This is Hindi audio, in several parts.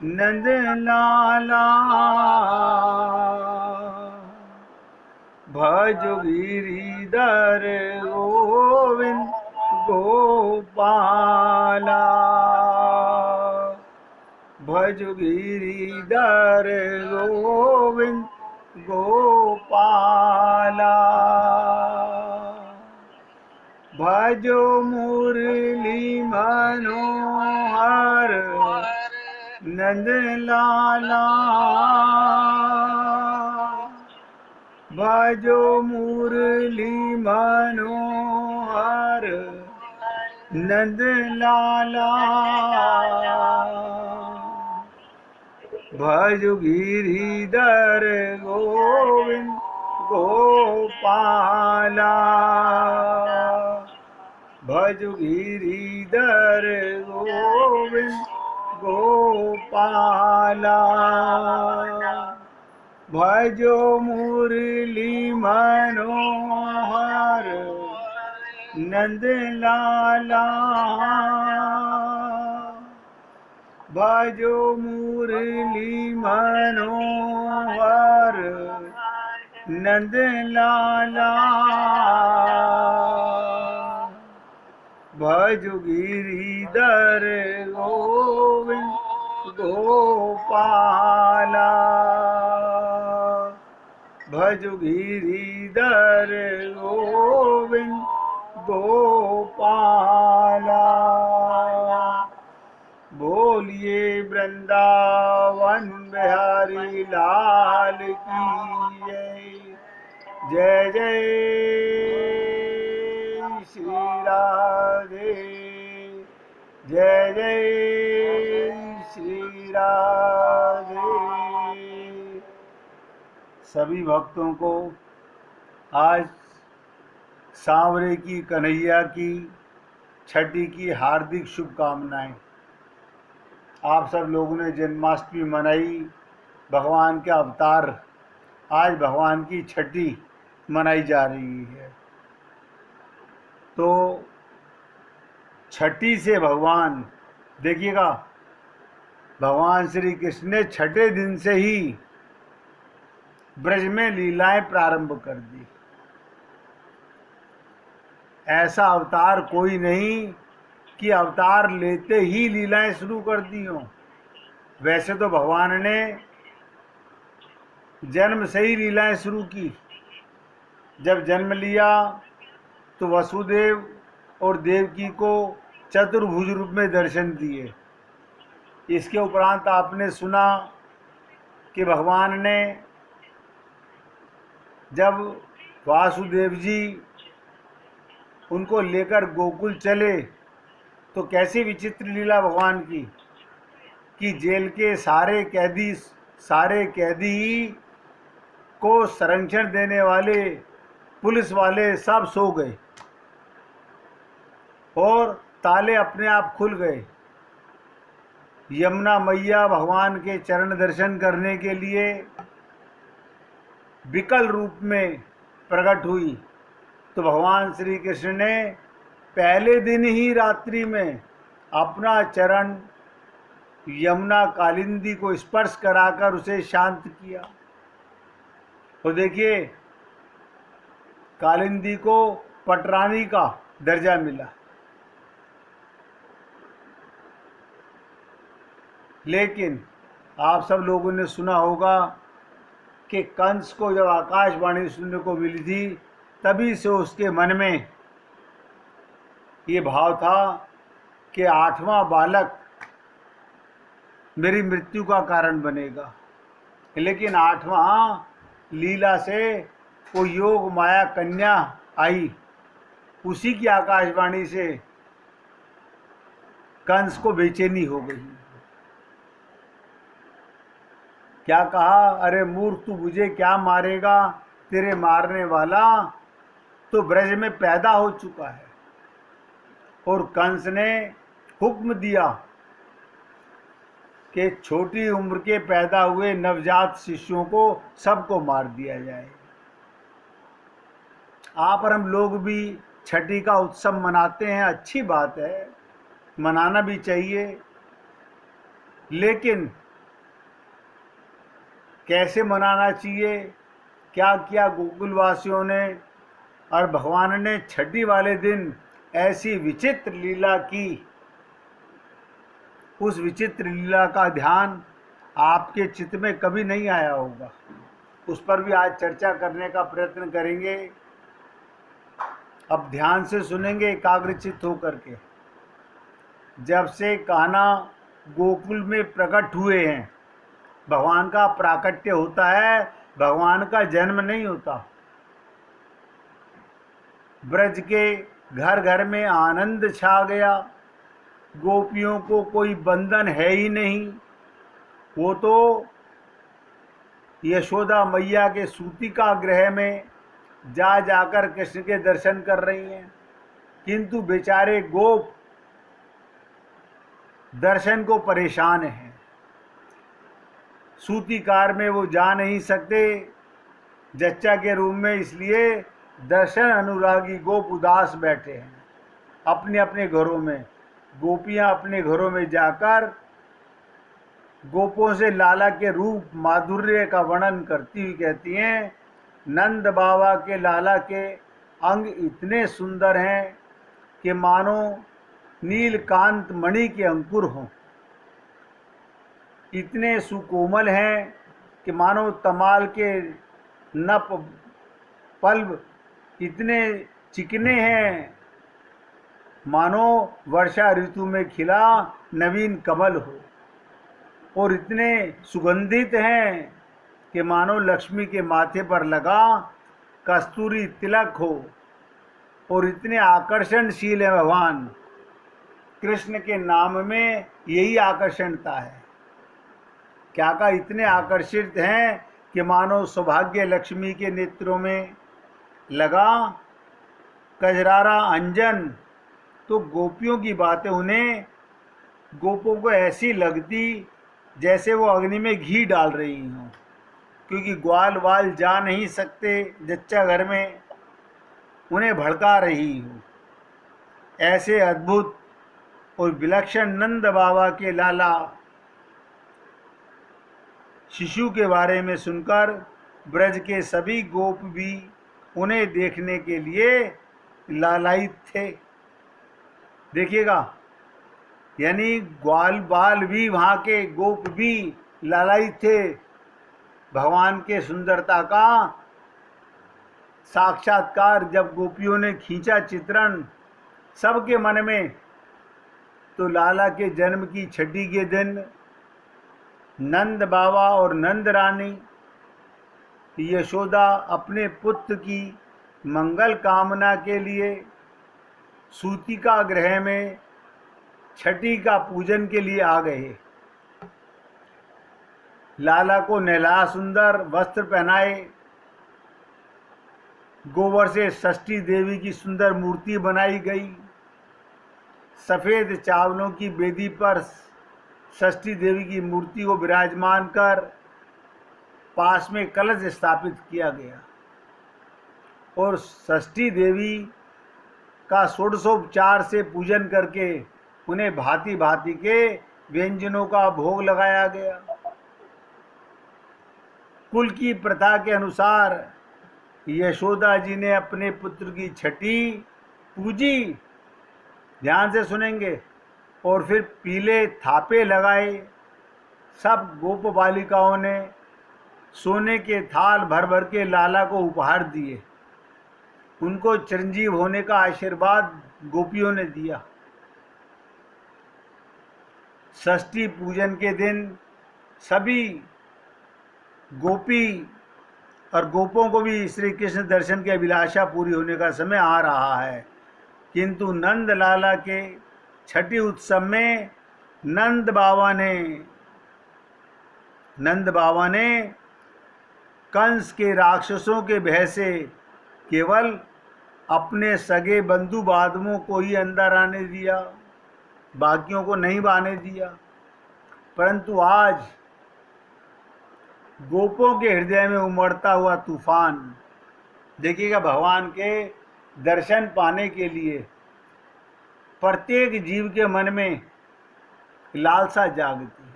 नंद लाला भज गिरिधर गोविंद गोपाला भज गिरिधर गोविंद गोपाला भजो मुरली मनोहर नंद लाला भजो मुरली मनोहर नंद लाला भज गिरिधर गोविंद गोपाला भज गिरिधर गोविंद गोपाला भजो मुरली मनोहर नंद लाला भजो मुरली मनोहर नंद लाला भज गिरिधर गोविंद गोपाला भज गिरिधर गोविंद गोपाला बोलिए वृंदावन बिहारी लाल की जय जय श्री राधे जय जय श्री राधे। सभी भक्तों को आज सांवरे की कन्हैया की छठी की हार्दिक शुभकामनाएं। आप सब लोगों ने जन्माष्टमी मनाई, भगवान के अवतार, आज भगवान की छठी मनाई जा रही है। तो छठी से भगवान, देखिएगा, भगवान श्री कृष्ण ने छठे दिन से ही ब्रज में लीलाएं प्रारंभ कर दी। ऐसा अवतार कोई नहीं कि अवतार लेते ही लीलाएं शुरू कर दी हों। वैसे तो भगवान ने जन्म से ही लीलाएं शुरू की। जब जन्म लिया तो वसुदेव और देवकी को चतुर्भुज रूप में दर्शन दिए। इसके उपरांत आपने सुना कि भगवान ने जब वासुदेव जी उनको लेकर गोकुल चले तो कैसी विचित्र लीला भगवान की कि जेल के सारे कैदी को संरक्षण देने वाले पुलिस वाले सब सो गए और ताले अपने आप खुल गए। यमुना मैया भगवान के चरण दर्शन करने के लिए विकल रूप में प्रकट हुई तो भगवान श्री कृष्ण ने पहले दिन ही रात्रि में अपना चरण यमुना कालिंदी को स्पर्श कराकर उसे शांत किया। और देखिए, कालिंदी को पटरानी का दर्जा मिला। लेकिन आप सब लोगों ने सुना होगा कि कंस को जब आकाशवाणी सुनने को मिली थी तभी से उसके मन में ये भाव था कि 8वां बालक मेरी मृत्यु का कारण बनेगा। लेकिन 8वां लीला से वो योग माया कन्या आई, उसी की आकाशवाणी से कंस को बेचैनी हो गई। क्या कहा, अरे मूर्ख, तू मुझे क्या मारेगा, तेरे मारने वाला तो ब्रज में पैदा हो चुका है। और कंस ने हुक्म दिया कि छोटी उम्र के पैदा हुए नवजात शिशुओं को सबको मार दिया जाए। आप और हम लोग भी छठी का उत्सव मनाते हैं, अच्छी बात है, मनाना भी चाहिए। लेकिन कैसे मनाना चाहिए, क्या किया गोकुलवासियों ने, और भगवान ने छठी वाले दिन ऐसी विचित्र लीला की। उस विचित्र लीला का ध्यान आपके चित्त में कभी नहीं आया होगा। उस पर भी आज चर्चा करने का प्रयत्न करेंगे। अब ध्यान से सुनेंगे, एकाग्रचित्त होकर के। जब से कान्हा गोकुल में प्रकट हुए हैं, भगवान का प्राकट्य होता है, भगवान का जन्म नहीं होता। ब्रज के घर घर में आनंद छा गया। गोपियों को कोई बंधन है ही नहीं। वो तो यशोदा मैया के सूतिका गृह में जा जाकर कृष्ण के दर्शन कर रही हैं, किंतु बेचारे गोप दर्शन को परेशान हैं। सूतिकार में वो जा नहीं सकते जच्चा के रूम में, इसलिए दर्शन अनुरागी गोप उदास बैठे हैं अपने अपने घरों में। गोपियां अपने घरों में जाकर गोपों से लाला के रूप माधुर्य का वर्णन करती हुई कहती हैं, नंद बाबा के लाला के अंग इतने सुंदर हैं कि मानो नीलकांत मणि के अंकुर हों। इतने सुकोमल हैं कि मानो तमाल के नप पल्ब इतने चिकने हैं, मानो वर्षा ऋतु में खिला नवीन कमल हो। और इतने सुगंधित हैं कि मानो लक्ष्मी के माथे पर लगा कस्तूरी तिलक हो। और इतने आकर्षणशील है भगवान कृष्ण के नाम में, यही आकर्षणता है। क्या का इतने आकर्षित हैं कि मानो सौभाग्य लक्ष्मी के नेत्रों में लगा कजरारा अंजन। तो गोपियों की बातें उन्हें, गोपों को ऐसी लगती जैसे वो अग्नि में घी डाल रही हों, क्योंकि ग्वाल वाल जा नहीं सकते जच्चा घर में, उन्हें भड़का रही हो। ऐसे अद्भुत और विलक्षण नंद बाबा के लाला शिशु के बारे में सुनकर ब्रज के सभी गोप भी उन्हें देखने के लिए लालायित थे। देखिएगा, यानी ग्वाल बाल भी, वहाँ के गोप भी लालायित थे भगवान के सुंदरता का साक्षात्कार जब गोपियों ने खींचा चित्रण सबके मन में। तो लाला के जन्म की छठी के दिन नंद बाबा और नंद रानी यशोदा अपने पुत्र की मंगल कामना के लिए सूतिका गृह में छठी का पूजन के लिए आ गए। लाला को नहला सुंदर वस्त्र पहनाए, गोबर से षष्ठी देवी की सुंदर मूर्ति बनाई गई। सफ़ेद चावलों की वेदी पर षष्ठी देवी की मूर्ति को विराजमान कर पास में कलश स्थापित किया गया और षष्ठी देवी का षोडशोपचार से पूजन करके उन्हें भांति भांति के व्यंजनों का भोग लगाया गया। कुल की प्रथा के अनुसार यशोदा जी ने अपने पुत्र की छठी पूजी, ध्यान से सुनेंगे, और फिर पीले थापे लगाए। सब गोप बालिकाओं ने सोने के थाल भर भर के लाला को उपहार दिए। उनको चिरंजीव होने का आशीर्वाद गोपियों ने दिया। षष्ठी पूजन के दिन सभी गोपी और गोपों को भी श्री कृष्ण दर्शन की अभिलाषा पूरी होने का समय आ रहा है, किंतु नंद लाला के छठी उत्सव में नंद बाबा ने कंस के राक्षसों के भय से केवल अपने सगे बंधु बांधवों को ही अंदर आने दिया, बाकियों को नहीं आने दिया। परंतु आज गोपों के हृदय में उमड़ता हुआ तूफान देखिएगा। भगवान के दर्शन पाने के लिए प्रत्येक जीव के मन में लालसा जागती है।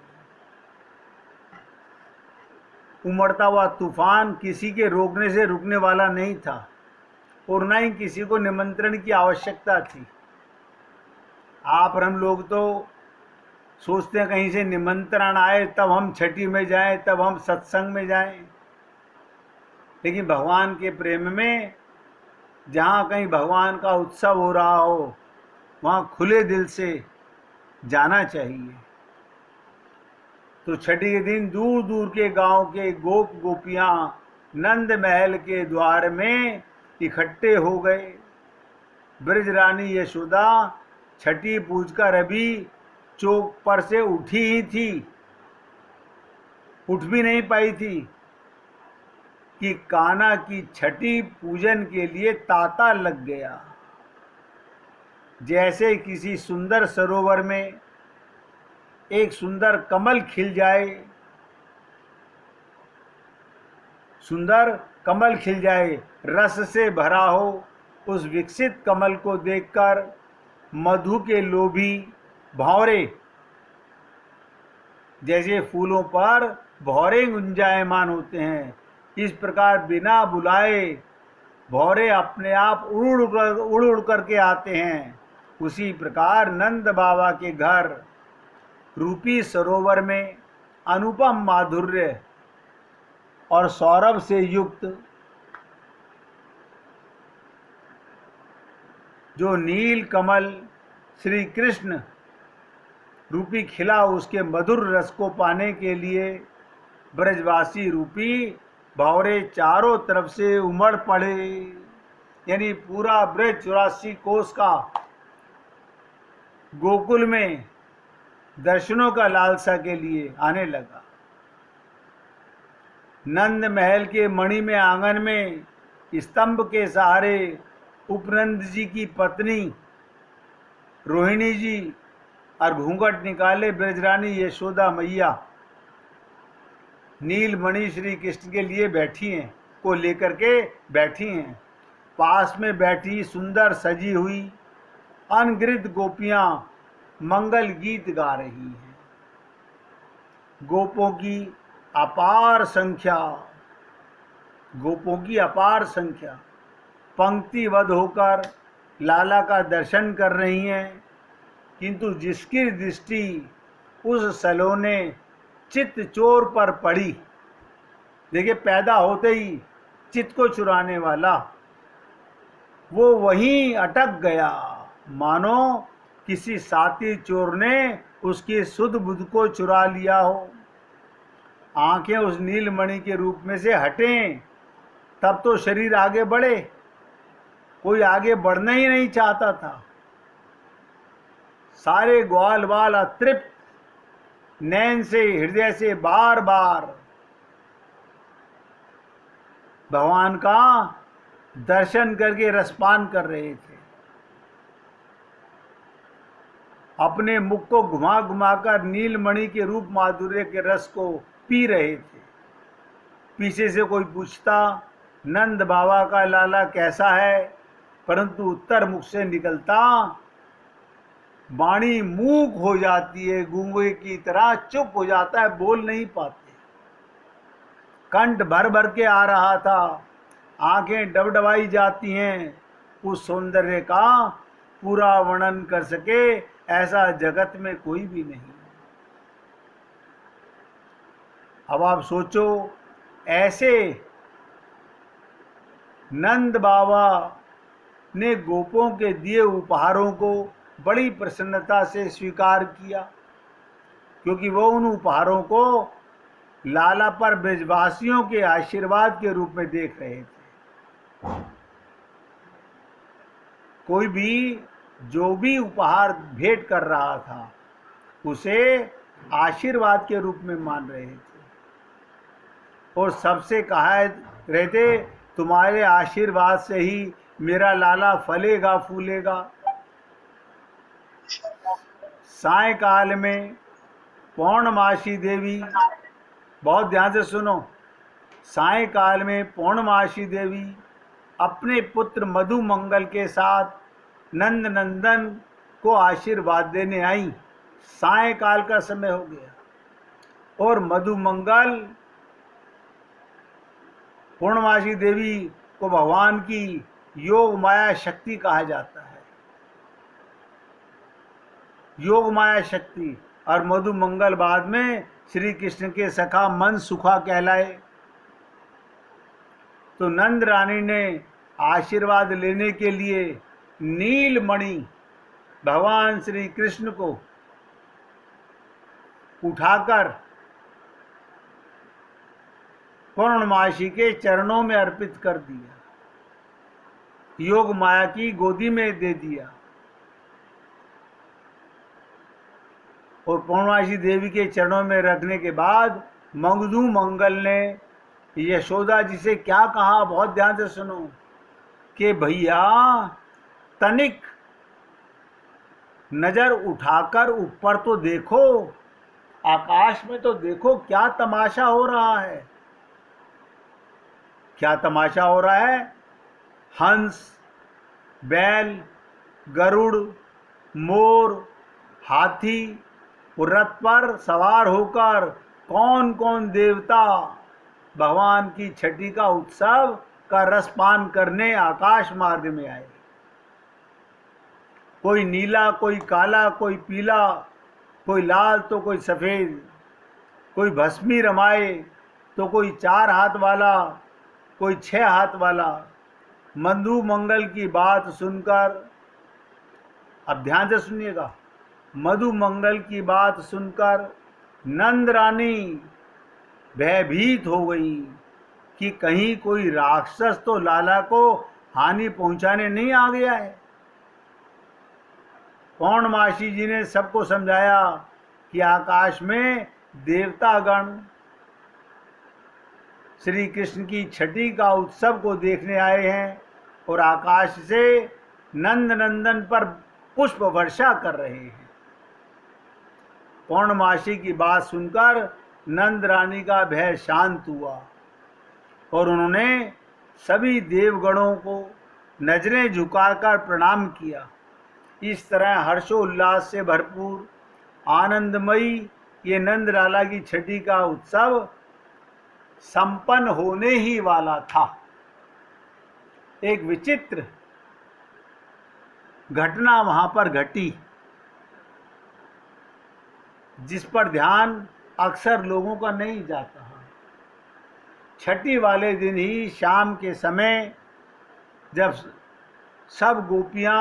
उमड़ता हुआ तूफान किसी के रोकने से रुकने वाला नहीं था और न ही किसी को निमंत्रण की आवश्यकता थी। आप और हम लोग तो सोचते हैं कहीं से निमंत्रण आए तब हम छठी में जाएं, तब हम सत्संग में जाएं। लेकिन भगवान के प्रेम में जहाँ कहीं भगवान का उत्सव हो रहा हो वहाँ खुले दिल से जाना चाहिए। तो छठी के दिन दूर दूर के गांव के गोप गोपियां नंद महल के द्वार में इकट्ठे हो गए। ब्रज रानी यशोदा छठी पूजकर अभी चौक पर से उठी ही थी, उठ भी नहीं पाई थी कि कान्हा की छठी पूजन के लिए तांता लग गया। जैसे किसी सुंदर सरोवर में एक सुंदर कमल खिल जाए, सुंदर कमल खिल जाए, रस से भरा हो, उस विकसित कमल को देखकर मधु के लोभी भौरे जैसे फूलों पर भौरे गुंजायमान होते हैं, इस प्रकार बिना बुलाए भौरे अपने आप उड़ उड़ करके आते हैं। उसी प्रकार नंद बाबा के घर रूपी सरोवर में अनुपम माधुर्य और सौरभ से युक्त जो नील कमल श्री कृष्ण रूपी खिला, उसके मधुर रस को पाने के लिए ब्रजवासी रूपी भौरे चारों तरफ से उमड़ पड़े। यानी पूरा ब्रज 84 कोस का गोकुल में दर्शनों का लालसा के लिए आने लगा। नंद महल के मणिमय आंगन में स्तंभ के सहारे उपनंद जी की पत्नी रोहिणी जी और घूंघट निकाले ब्रजरानी यशोदा मैया नीलमणि श्री कृष्ण के लिए बैठी हैं, को लेकर के बैठी हैं। पास में बैठी सुंदर सजी हुई अनगिनत गोपियां मंगल गीत गा रही हैं। गोपों की अपार संख्या पंक्तिबद्ध होकर लाला का दर्शन कर रही हैं, किंतु जिसकी दृष्टि उस सलोने चित्त चोर पर पड़ी, देखिए पैदा होते ही चित्त को चुराने वाला, वो वहीं अटक गया, मानो किसी साथी चोर ने उसकी सुध बुध को चुरा लिया हो। आंखें उस नीलमणि के रूप में से हटें तब तो शरीर आगे बढ़े, कोई आगे बढ़ना ही नहीं चाहता था। सारे ग्वाल बाल अतृप्त नैन से हृदय से बार बार भगवान का दर्शन करके रसपान कर रहे थे। अपने मुख को घुमा घुमाकर नीलमणि के रूप माधुर्य के रस को पी रहे थे। पीछे से कोई पूछता नंद बाबा का लाला कैसा है, परंतु उत्तर मुख से निकलता वाणी मूक हो जाती है, गूंगे की तरह चुप हो जाता है, बोल नहीं पाते। कंठ भर भर के आ रहा था, आंखें डबडबाई जाती हैं। उस सौंदर्य का पूरा वर्णन कर सके ऐसा जगत में कोई भी नहीं। अब आप सोचो, ऐसे नंद बाबा ने गोपों के दिए उपहारों को बड़ी प्रसन्नता से स्वीकार किया, क्योंकि वो उन उपहारों को लाला पर ब्रजवासियों के आशीर्वाद के रूप में देख रहे थे। कोई भी जो भी उपहार भेंट कर रहा था उसे आशीर्वाद के रूप में मान रहे थे और सबसे कहा रहते, तुम्हारे आशीर्वाद से ही मेरा लाला फलेगा फूलेगा। सायकाल में पौर्णमासी देवी, बहुत ध्यान से सुनो, सायकाल में पौर्णमासी देवी अपने पुत्र मधुमंगल के साथ नंद नंदन को आशीर्वाद देने आई। सायकाल का समय हो गया और मधुमंगल पूर्णमासी देवी को भगवान की योग माया शक्ति कहा जाता है। योग माया शक्ति। और मधु मंगल बाद में श्री कृष्ण के सखा मन सुखा कहलाए। तो नंद रानी ने आशीर्वाद लेने के लिए नीलमणि भगवान श्री कृष्ण को उठाकर पूर्णमासी के चरणों में अर्पित कर दिया, योग माया की गोदी में दे दिया। और पूर्णमासी देवी के चरणों में रखने के बाद मधु मंगल ने यशोदा जी से क्या कहा, बहुत ध्यान से सुनो, कि भैया तनिक नजर उठाकर ऊपर तो देखो, आकाश में तो देखो क्या तमाशा हो रहा है। क्या तमाशा हो रहा है? हंस, बैल, गरुड़, मोर, हाथी रथ पर सवार होकर कौन कौन देवता भगवान की छठी का उत्सव का रसपान करने आकाश मार्ग में आए। कोई नीला, कोई काला, कोई पीला, कोई लाल तो कोई सफ़ेद, कोई भस्मी रमाए तो कोई 4 हाथ वाला, कोई 6 हाथ वाला। मधु मंगल की बात सुनकर, अब ध्यान से सुनिएगा, मधु मंगल की बात सुनकर नंद रानी भयभीत हो गई कि कहीं कोई राक्षस तो लाला को हानि पहुंचाने नहीं आ गया है। पूर्णमासी जी ने सबको समझाया कि आकाश में देवतागण श्री कृष्ण की छठी का उत्सव को देखने आए हैं और आकाश से नंद नंदन पर पुष्प वर्षा कर रहे हैं। पूर्णमासी की बात सुनकर नंद रानी का भय शांत हुआ और उन्होंने सभी देवगणों को नजरें झुकाकर प्रणाम किया। इस तरह हर्षोल्लास से भरपूर आनंदमयी ये नंद लाला की छठी का उत्सव संपन्न होने ही वाला था। एक विचित्र घटना वहां पर घटी जिस पर ध्यान अक्सर लोगों का नहीं जाता है। छठी वाले दिन ही शाम के समय जब सब गोपियां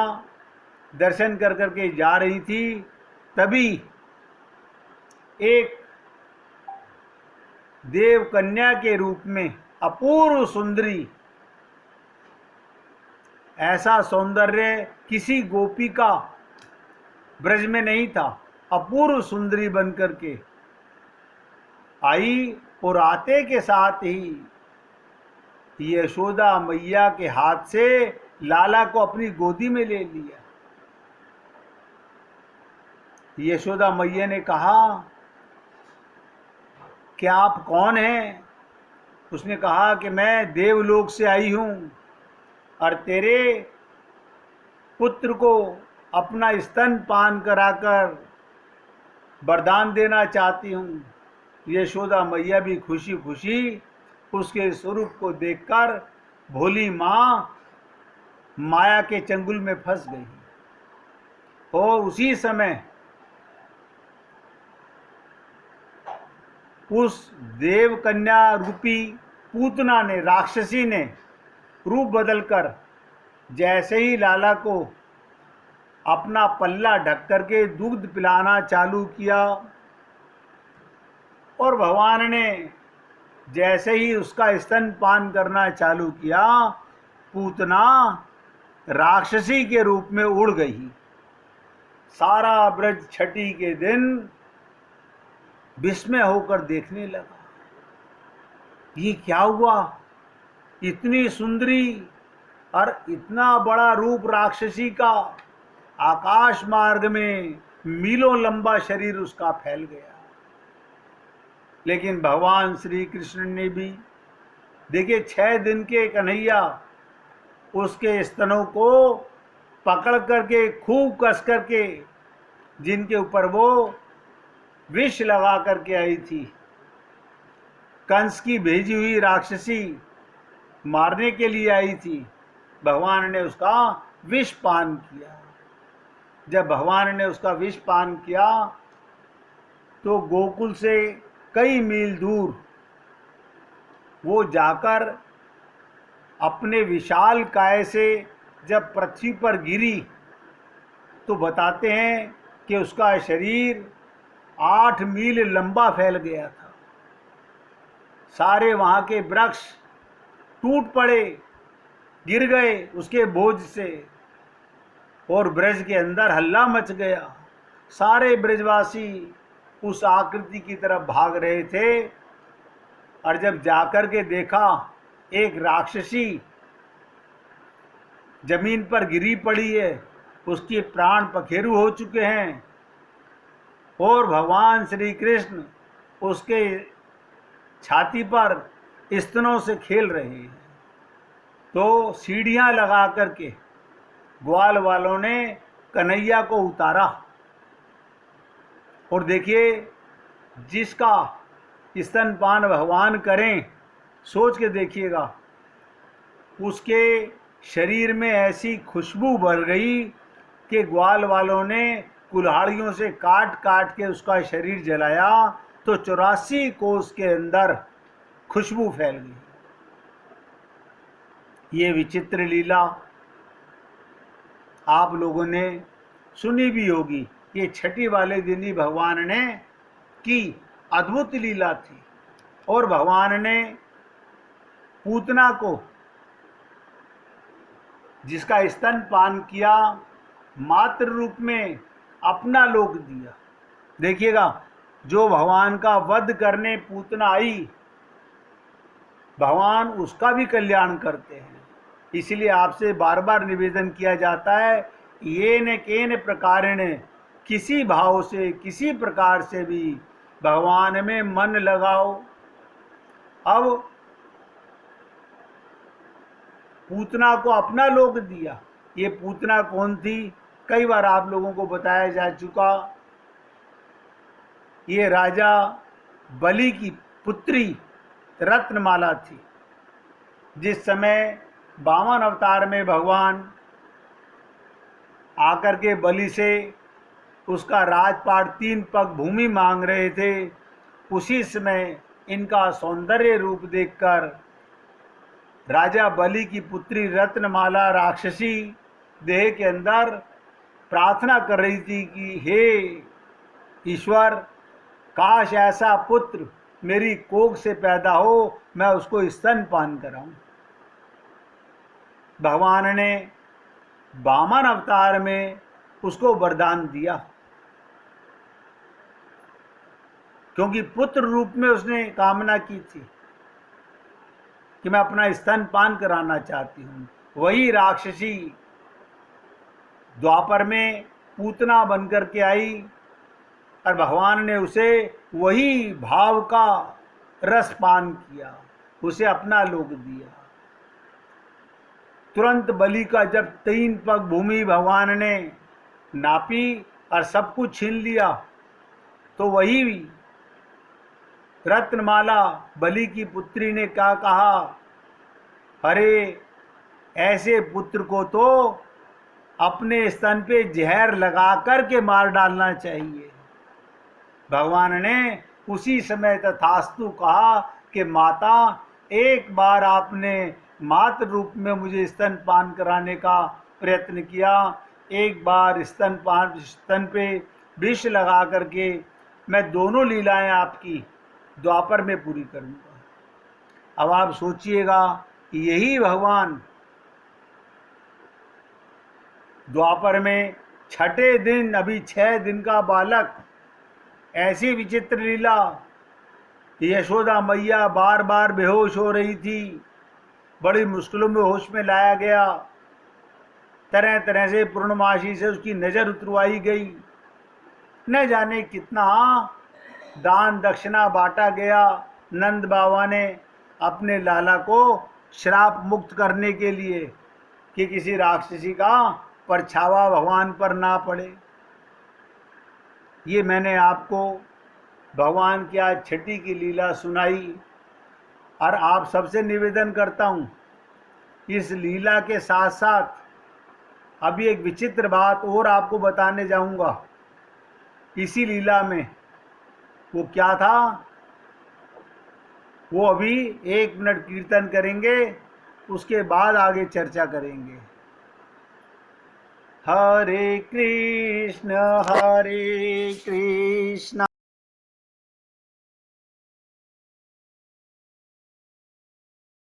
दर्शन कर करके जा रही थी, तभी एक देव कन्या के रूप में अपूर्व सुंदरी, ऐसा सौंदर्य किसी गोपी का ब्रज में नहीं था, अपूर्व सुंदरी बनकर के आई और आते के साथ ही यशोदा मैया के हाथ से लाला को अपनी गोदी में ले लिया। यशोदा मैया ने कहा कि आप कौन हैं? उसने कहा कि मैं देवलोक से आई हूँ और तेरे पुत्र को अपना स्तन पान कराकर वरदान देना चाहती हूँ। यशोदा मैया भी खुशी खुशी उसके स्वरूप को देखकर भोली माँ माया के चंगुल में फंस गई। और उसी समय उस देव कन्या रूपी पूतना ने, राक्षसी ने रूप बदलकर जैसे ही लाला को अपना पल्ला ढक करके दूध पिलाना चालू किया और भगवान ने जैसे ही उसका स्तन पान करना चालू किया, पूतना राक्षसी के रूप में उड़ गई। सारा ब्रज छठी के दिन विस्मय होकर देखने लगा, ये क्या हुआ? इतनी सुंदरी और इतना बड़ा रूप राक्षसी का, आकाश मार्ग में मीलों लंबा शरीर उसका फैल गया। लेकिन भगवान श्री कृष्ण ने भी, देखिए 6 दिन के कन्हैया उसके स्तनों को पकड़ करके खूब कस करके, जिनके ऊपर वो विष लगा करके आई थी, कंस की भेजी हुई राक्षसी मारने के लिए आई थी, भगवान ने उसका विष पान किया। जब भगवान ने उसका विष पान किया तो गोकुल से कई मील दूर वो जाकर अपने विशाल काय से जब पृथ्वी पर गिरी तो बताते हैं कि उसका शरीर 8 मील लंबा फैल गया था। सारे वहाँ के वृक्ष टूट पड़े, गिर गए उसके बोझ से, और ब्रज के अंदर हल्ला मच गया। सारे ब्रजवासी उस आकृति की तरफ भाग रहे थे, और जब जाकर के देखा एक राक्षसी जमीन पर गिरी पड़ी है, उसके प्राण पखेरु हो चुके हैं, और भगवान श्री कृष्ण उसके छाती पर स्तनों से खेल रहे हैं। तो सीढ़ियां लगा करके ग्वाल वालों ने कन्हैया को उतारा, और देखिए जिसका स्तनपान भगवान करें, सोच के देखिएगा, उसके शरीर में ऐसी खुशबू भर गई कि ग्वाल वालों ने कुल्हाड़ियों से काट काट के उसका शरीर जलाया तो 84 कोस के अंदर खुशबू फैल गई। ये विचित्र लीला आप लोगों ने सुनी भी होगी। ये छठी वाले दिन ही भगवान ने की अद्भुत लीला थी, और भगवान ने पूतना को जिसका स्तनपान किया मातृ रूप में अपना लोक दिया। देखिएगा, जो भगवान का वध करने पूतना आई, भगवान उसका भी कल्याण करते हैं। इसलिए आपसे बार बार निवेदन किया जाता है, ये न केन प्रकारेण, किसी भाव से किसी प्रकार से भी भगवान में मन लगाओ। अब पूतना को अपना लोक दिया। ये पूतना कौन थी? कई बार आप लोगों को बताया जा चुका। ये राजा बलि की पुत्री रत्नमाला थी। जिस समय वामन अवतार में भगवान आकर के बलि से उसका राजपाट 3 पग भूमि मांग रहे थे, उसी समय इनका सौंदर्य रूप देखकर राजा बलि की पुत्री रत्नमाला राक्षसी देह के अंदर प्रार्थना कर रही थी कि हे ईश्वर, काश ऐसा पुत्र मेरी कोख से पैदा हो, मैं उसको स्तनपान कराऊं। भगवान ने वामन अवतार में उसको वरदान दिया, क्योंकि पुत्र रूप में उसने कामना की थी कि मैं अपना स्तनपान कराना चाहती हूँ। वही राक्षसी द्वापर में पूतना बनकर के आई, और भगवान ने उसे वही भाव का रस पान किया, उसे अपना लोक दिया। तुरंत बलि का जब 3 पग भूमि भगवान ने नापी और सब कुछ छीन लिया, तो वही रत्नमाला बलि की पुत्री ने क्या कहा, अरे ऐसे पुत्र को तो अपने स्तन पे जहर लगा करके मार डालना चाहिए। भगवान ने उसी समय तथास्तु कहा कि माता, एक बार आपने मातृ रूप में मुझे स्तनपान कराने का प्रयत्न किया, एक बार स्तन पे विष लगा करके मैं दोनों लीलाएं आपकी द्वापर में पूरी करूंगा। अब आप सोचिएगा, यही भगवान द्वापर में छठे दिन, अभी 6 दिन का बालक, ऐसी विचित्र लीला। यशोदा मैया बार बार बेहोश हो रही थी, बड़ी मुश्किलों में होश में लाया गया, तरह तरह से पूर्णमासी से उसकी नज़र उतरवाई गई, न जाने कितना दान दक्षिणा बांटा गया। नंद बाबा ने अपने लाला को श्राप मुक्त करने के लिए कि किसी राक्षसी का परछावा भगवान पर ना पड़े। ये मैंने आपको भगवान की आज छठी की लीला सुनाई, और आप सबसे निवेदन करता हूँ इस लीला के साथ साथ अभी एक विचित्र बात और आपको बताने जाऊंगा। इसी लीला में वो क्या था, वो अभी 1 मिनट कीर्तन करेंगे, उसके बाद आगे चर्चा करेंगे। हरे कृष्ण